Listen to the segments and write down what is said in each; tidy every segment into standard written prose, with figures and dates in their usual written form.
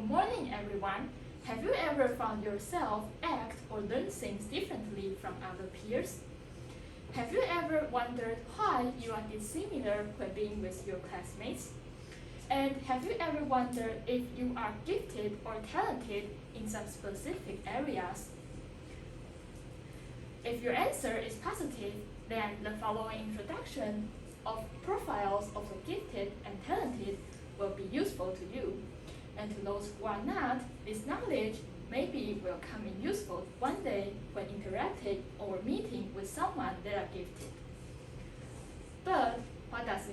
Good morning, everyone. Have you ever found yourself act or learn things differently from other peers? Have you ever wondered why you are dissimilar when being with your classmates? And have you ever wondered if you are gifted or talented in some specific areas? If your answer is positive, then the following introduction of profiles of the gifted and talented will be useful to you. And to those who are not, this knowledge maybe will come in useful one day when interacting or meeting with someone that are gifted. But what does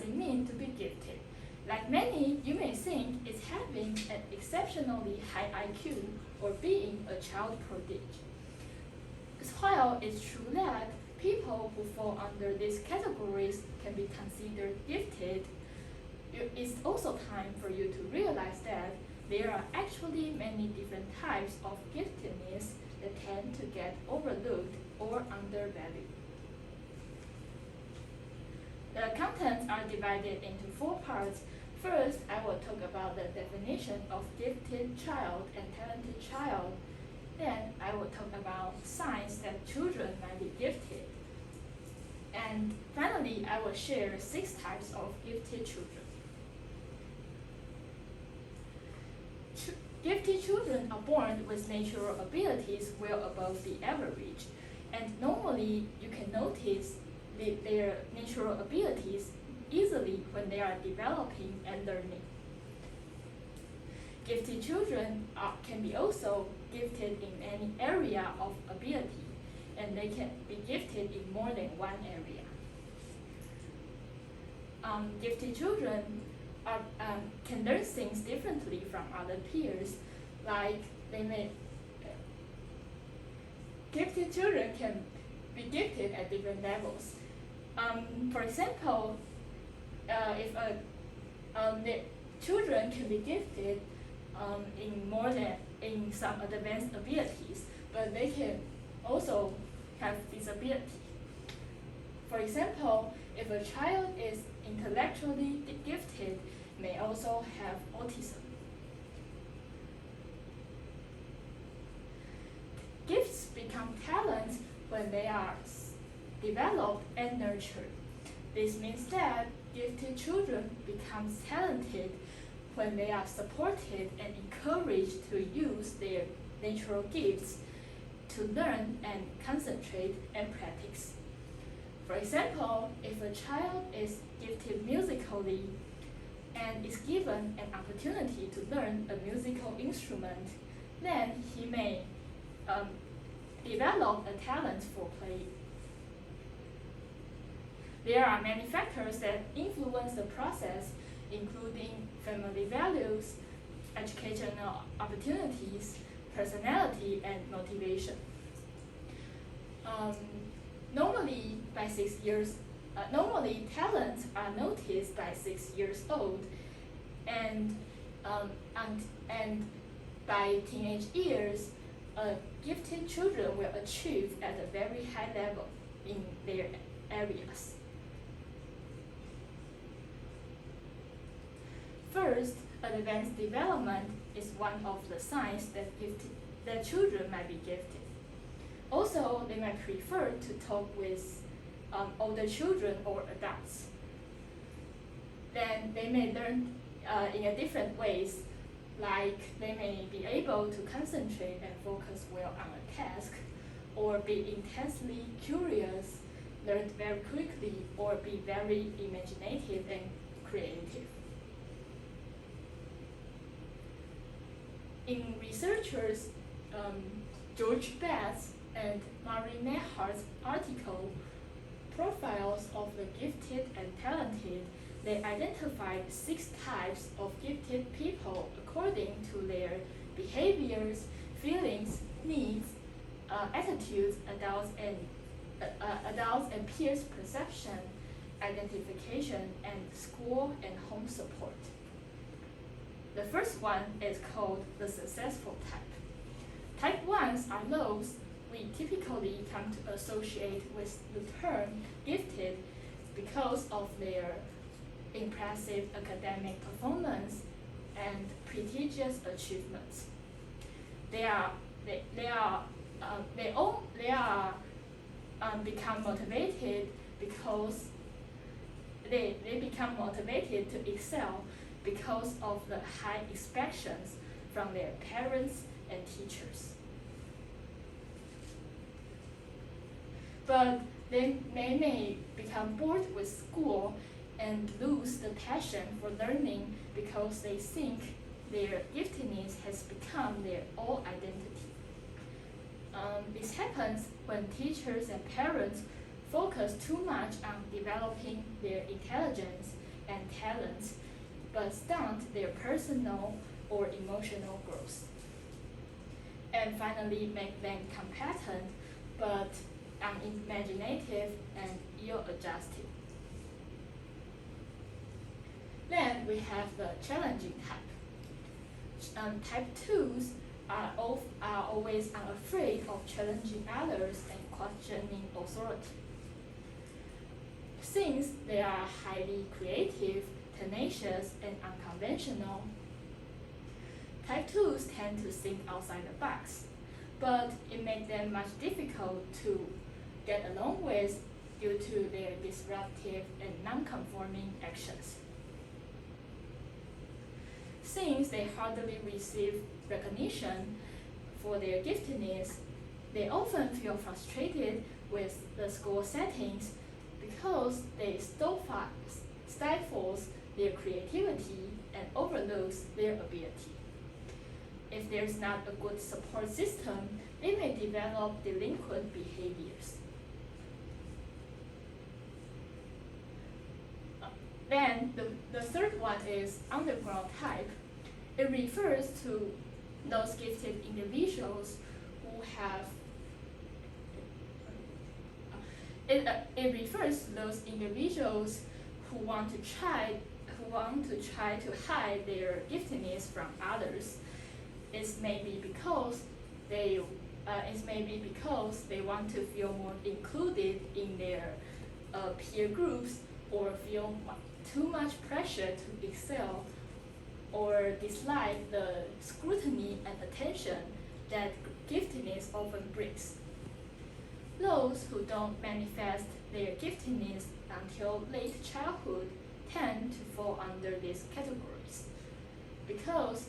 it mean to be gifted? Like many, you may think it's having an exceptionally high IQ or being a child prodigy. While it's true that people who fall under these categories can be considered gifted, it's also time for you to realize that there are actually many different types of giftedness that tend to get overlooked or undervalued. The contents are divided into 4 parts. First, I will talk about the definition of gifted child and talented child. Then, I will talk about signs that children might be gifted. And finally, I will share 6 types of gifted children. Gifted children are born with natural abilities well above the average, and normally you can notice their natural abilities easily when they are developing and learning. Gifted children can be also gifted in any area of ability, and they can be gifted in more than one area. Gifted children can learn things differently from other peers, like gifted children can be gifted at different levels. For example, if the children can be gifted in some advanced abilities, but they can also have disability. For example, if a child is intellectually gifted, may also have autism. Gifts become talents when they are developed and nurtured. This means that gifted children become talented when they are supported and encouraged to use their natural gifts to learn and concentrate and practice. For example, if a child is gifted musically and is given an opportunity to learn a musical instrument, then he may develop a talent for playing. There are many factors that influence the process, including family values, educational opportunities, personality, and motivation. Normally, talents are noticed by 6 years old, and by teenage years, gifted children will achieve at a very high level in their areas. First, advanced development is one of the signs that children might be gifted. Also, they might prefer to talk with older children or adults. Then they may learn in a different ways, like they may be able to concentrate and focus well on a task, or be intensely curious, learn very quickly, or be very imaginative and creative. In researchers George Betts and Marie Nehart's article, Profiles of the Gifted and Talented, they identified 6 types of gifted people according to their behaviors, feelings, needs, attitudes, adults and peers' perception, identification, and school and home support. The first one is called the successful type. Type 1s are those we typically come to associate with the term gifted because of their impressive academic performance and prestigious achievements. Become motivated because they become motivated to excel because of the high expectations from their parents and teachers. But they may become bored with school and lose the passion for learning because they think their giftedness has become their all identity. This happens when teachers and parents focus too much on developing their intelligence and talents, but stunt their personal or emotional growth. And finally, make them competent, but unimaginative and ill-adjusted. Then we have the challenging type. Type 2s are always unafraid of challenging others and questioning authority. Since they are highly creative, tenacious, and unconventional, Type 2s tend to think outside the box, but it makes them much difficult to get along with due to their disruptive and non-conforming actions. Since they hardly receive recognition for their giftedness, they often feel frustrated with the school settings because they stifles their creativity and overlooks their ability. If there's not a good support system, they may develop delinquent behaviors. Then the third one is underground type. It refers to those gifted individuals who have it refers to those individuals who want to try to hide their giftedness from others. It may be because they want to feel more included in their peer groups, or feel too much pressure to excel, or dislike the scrutiny and attention that giftedness often brings. Those who don't manifest their giftedness until late childhood tend to fall under these categories, because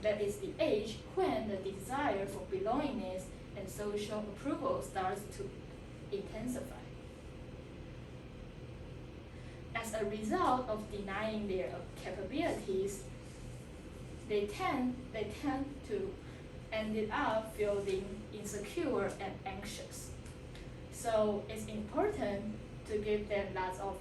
that is the age when the desire for belongingness and social approval starts to intensify. As a result of denying their capabilities, they tend to end up feeling insecure and anxious. So it's important to give them lots of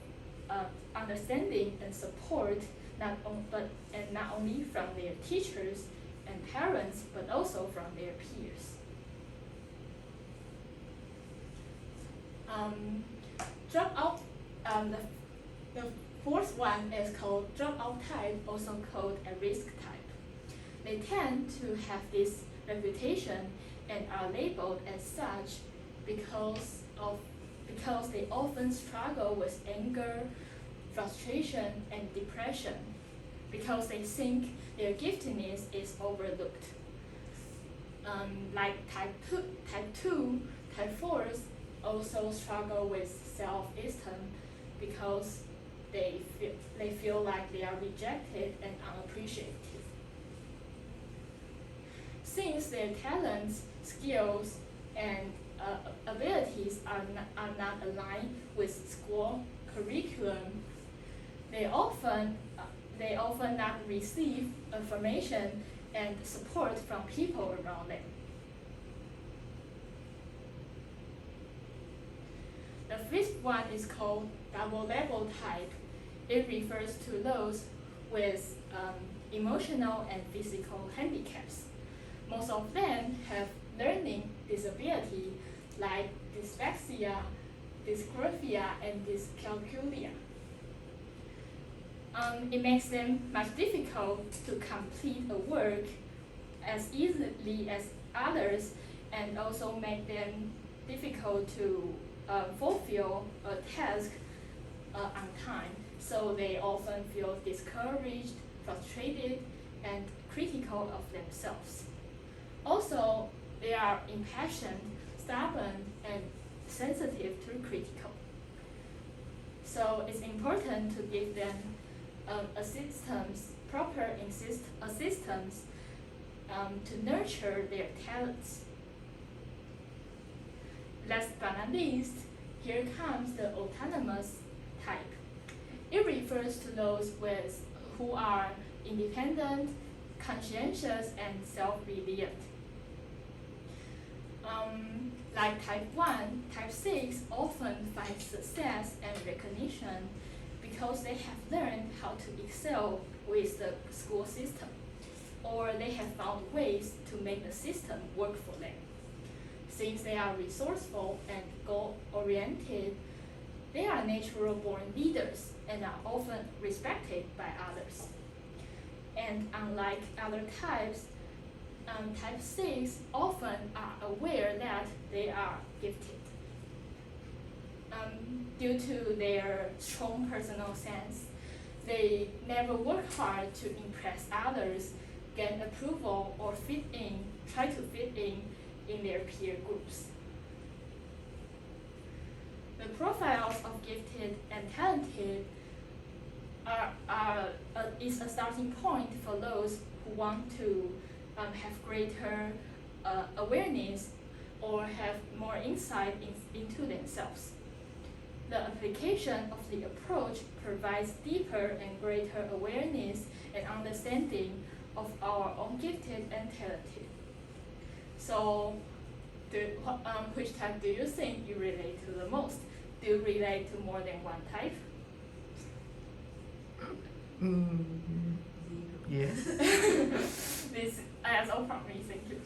understanding and support, not only from their teachers and parents, but also from their peers. The fourth one is called dropout type, also called a risk type. They tend to have this reputation and are labeled as such because they often struggle with anger, frustration, and depression, because they think their giftedness is overlooked. Like type 2, type 4s also struggle with self-esteem because they feel like they are rejected and unappreciated. Since their talents, skills, and abilities are not aligned with school curriculum, they often not receive affirmation and support from people around them. The fifth one is called double level type. It refers to those with emotional and physical handicaps. Most of them have learning disability like dyslexia, dysgraphia, and dyscalculia. It makes them much difficult to complete a work as easily as others, and also make them difficult to fulfill a task on time. So they often feel discouraged frustrated, and critical of themselves. Also, they are impatient, stubborn, and sensitive to critical. So it's important to give them proper assistance to nurture their talents. Last but not least, here comes the autonomous type. It refers to those who are independent, conscientious, and self-reliant. Like type 1, type 6 often find success and recognition because they have learned how to excel with the school system, or they have found ways to make the system work for them. Since they are resourceful and goal-oriented, they are natural-born leaders and are often respected by others. And unlike other types, type 6 often are aware that they are gifted. Due to their strong personal sense, they never work hard to impress others, gain approval, or try to fit in their peer groups. The profiles of gifted and talented is a starting point for those who want to have greater awareness or have more insight into themselves. The application of the approach provides deeper and greater awareness and understanding of our own gifted and talented. So, which type do you think you relate to the most? Do you relate to more than one type? Yes. That's all from me. Thank you.